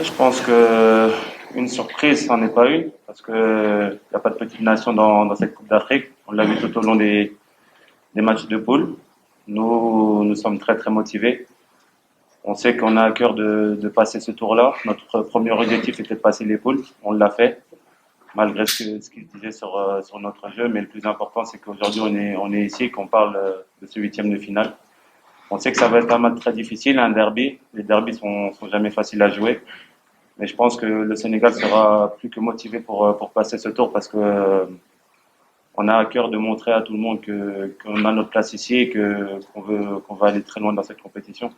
Je pense que une surprise, c'en est pas une, parce que il n'y a pas de petite nation dans cette Coupe d'Afrique. On l'a vu tout au long des matchs de poule. Nous sommes très très motivés. On sait qu'on a à cœur de passer ce tour-là. Notre premier objectif était de passer les poules. On l'a fait, malgré ce qu'il disait sur notre jeu. Mais le plus important, c'est qu'aujourd'hui, on est ici, qu'on parle de ce huitième de finale. On sait que ça va être un match très difficile, un derby. Les derbys sont jamais faciles à jouer. Mais je pense que le Sénégal sera plus que motivé pour passer ce tour parce que on a à cœur de montrer à tout le monde qu'on a notre place ici et qu'on va aller très loin dans cette compétition.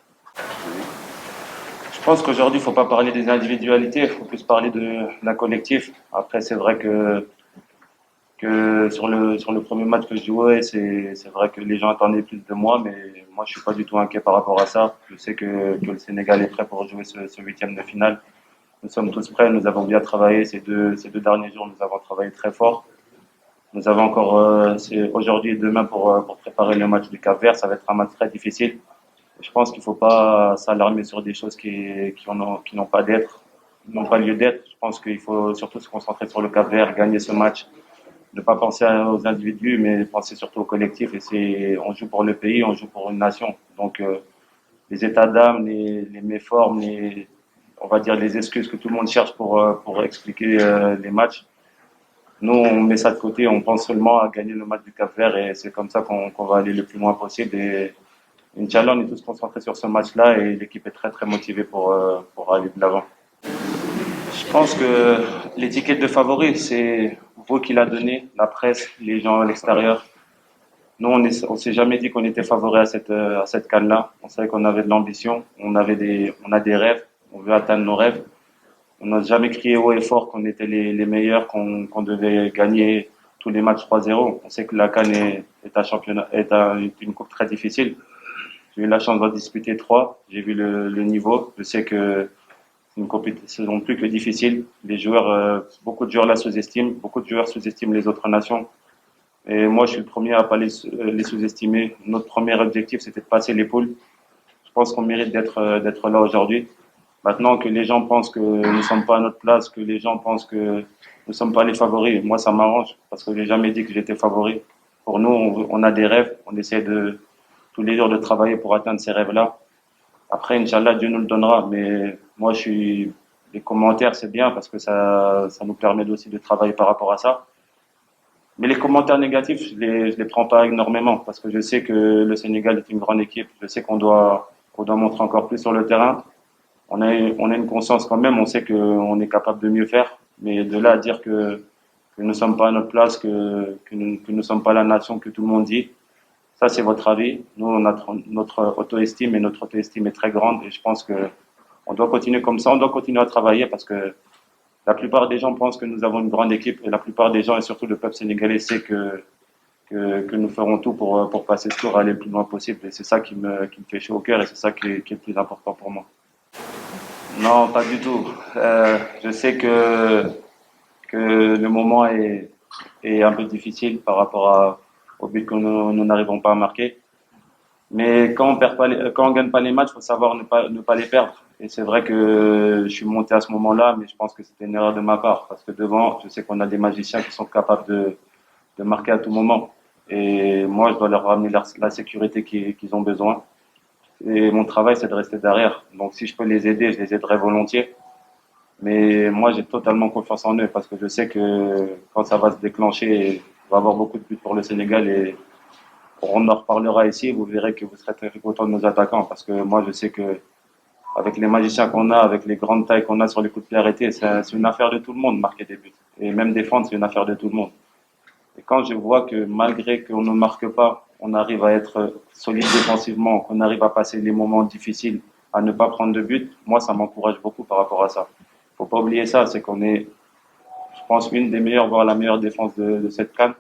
Je pense qu'aujourd'hui, il ne faut pas parler des individualités, il faut plus parler de la collectif. Après, c'est vrai que sur le premier match que je jouais, c'est vrai que les gens attendaient plus de moi, mais moi, je suis pas du tout inquiet par rapport à ça. Je sais que le Sénégal est prêt pour jouer ce huitième de finale. Nous sommes tous prêts, nous avons bien travaillé ces deux derniers jours, nous avons travaillé très fort. Nous avons encore aujourd'hui et demain pour préparer le match du Cap-Vert. Ça va être un match très difficile. Je pense qu'il ne faut pas s'alarmer sur des choses qui n'ont pas d'être, n'ont pas lieu d'être. Je pense qu'il faut surtout se concentrer sur le Cap-Vert, gagner ce match, ne pas penser aux individus, mais penser surtout au collectif. Et on joue pour le pays, on joue pour une nation. Donc les états d'âme, les méformes, on va dire les excuses que tout le monde cherche pour expliquer les matchs. Nous, on met ça de côté, on pense seulement à gagner le match du Cap-Vert et c'est comme ça qu'on va aller le plus loin possible. Et Inch'Allah, on est tous concentrés sur ce match-là et l'équipe est très très motivée pour aller de l'avant. Je pense que l'étiquette de favori, c'est vous qui l'a donné, la presse, les gens à l'extérieur. Nous, on s'est jamais dit qu'on était favori à cette CAN-là. On savait qu'on avait de l'ambition, on a des rêves, on veut atteindre nos rêves. On n'a jamais crié haut et fort qu'on était les meilleurs, qu'on devait gagner tous les matchs 3-0. On sait que la CAN est un championnat, une coupe très difficile. J'ai eu la chance d'en disputer trois. J'ai vu le niveau. Je sais que c'est une compétition plus que difficile. Les joueurs, beaucoup de joueurs la sous-estiment. Beaucoup de joueurs sous-estiment les autres nations. Et moi, je suis le premier à pas les sous-estimer. Notre premier objectif, c'était de passer les poules. Je pense qu'on mérite d'être là aujourd'hui. Maintenant que les gens pensent que nous ne sommes pas à notre place, que les gens pensent que nous ne sommes pas les favoris, moi ça m'arrange parce que j'ai jamais dit que j'étais favori. Pour nous, on a des rêves, on essaie de tous les jours de travailler pour atteindre ces rêves-là. Après, Inch'Allah, Dieu nous le donnera. Mais moi, les commentaires, c'est bien parce que ça nous permet aussi de travailler par rapport à ça. Mais les commentaires négatifs, je les prends pas énormément parce que je sais que le Sénégal est une grande équipe. Je sais qu'on doit montrer encore plus sur le terrain. On a une conscience quand même, on sait qu'on est capable de mieux faire, mais de là à dire que nous ne sommes pas à notre place, que nous ne sommes pas la nation que tout le monde dit, ça c'est votre avis. Nous, on a notre auto-estime et notre auto-estime est très grande et je pense que on doit continuer comme ça, on doit continuer à travailler parce que la plupart des gens pensent que nous avons une grande équipe et la plupart des gens et surtout le peuple sénégalais sait que nous ferons tout pour passer ce tour, aller le plus loin possible et c'est ça qui me fait chaud au cœur et c'est ça qui est le plus important pour moi. Non, pas du tout. Je sais que le moment est un peu difficile par rapport au but que nous n'arrivons pas à marquer. Mais quand on gagne pas les matchs, il faut savoir ne pas les perdre. Et c'est vrai que je suis monté à ce moment-là, mais je pense que c'était une erreur de ma part. Parce que devant, je sais qu'on a des magiciens qui sont capables de marquer à tout moment. Et moi, je dois leur ramener la sécurité qu'ils ont besoin. Et mon travail, c'est de rester derrière. Donc, si je peux les aider, je les aiderai volontiers. Mais moi, j'ai totalement confiance en eux parce que je sais que quand ça va se déclencher, il va y avoir beaucoup de buts pour le Sénégal et on en reparlera ici. Vous verrez que vous serez très content de nos attaquants parce que moi, je sais que avec les magiciens qu'on a, avec les grandes tailles qu'on a sur les coups de pied arrêtés, c'est une affaire de tout le monde, marquer des buts. Et même défendre, c'est une affaire de tout le monde. Et quand je vois que malgré qu'on ne marque pas, on arrive à être solide défensivement, qu'on arrive à passer les moments difficiles, à ne pas prendre de but, moi, ça m'encourage beaucoup par rapport à ça. Faut pas oublier ça, c'est qu'on est, je pense, une des meilleures, voire la meilleure défense de cette CAN.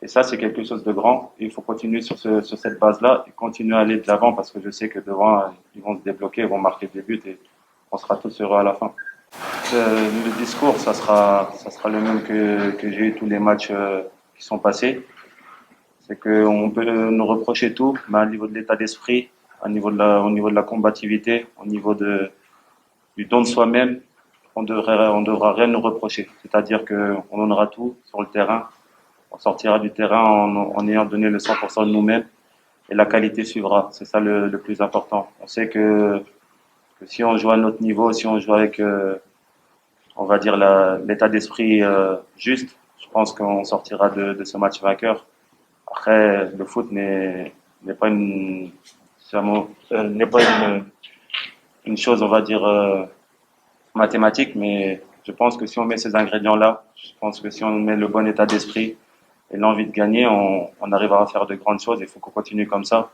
Et ça, c'est quelque chose de grand. Et il faut continuer sur cette base-là et continuer à aller de l'avant parce que je sais que devant, ils vont se débloquer, ils vont marquer des buts. Et on sera tous heureux à la fin. Le discours, ça sera le même que j'ai eu tous les matchs qui sont passés. C'est qu'on peut nous reprocher tout, mais au niveau de l'état d'esprit, au niveau de la combativité, au niveau du don de soi-même, on devra rien nous reprocher. C'est-à-dire qu'on donnera tout sur le terrain. On sortira du terrain en ayant donné le 100% de nous-mêmes et la qualité suivra. C'est ça le plus important. On sait que si on joue à notre niveau, si on joue avec, on va dire, l'état d'esprit juste, je pense qu'on sortira de ce match vainqueur. Après, le foot n'est pas une, n'est pas une chose, on va dire, mathématique, mais je pense que si on met ces ingrédients-là, je pense que si on met le bon état d'esprit et l'envie de gagner, on arrivera à faire de grandes choses. Il faut qu'on continue comme ça.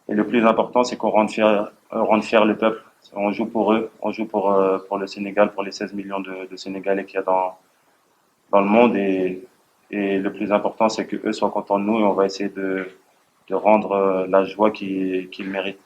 Et le plus important, c'est qu'on rende fier le peuple. On joue pour eux, on joue pour le Sénégal, pour les 16 millions de Sénégalais qu'il y a dans le monde. Et le plus important, c'est qu'eux soient contents de nous et on va essayer de rendre la joie qu'ils méritent.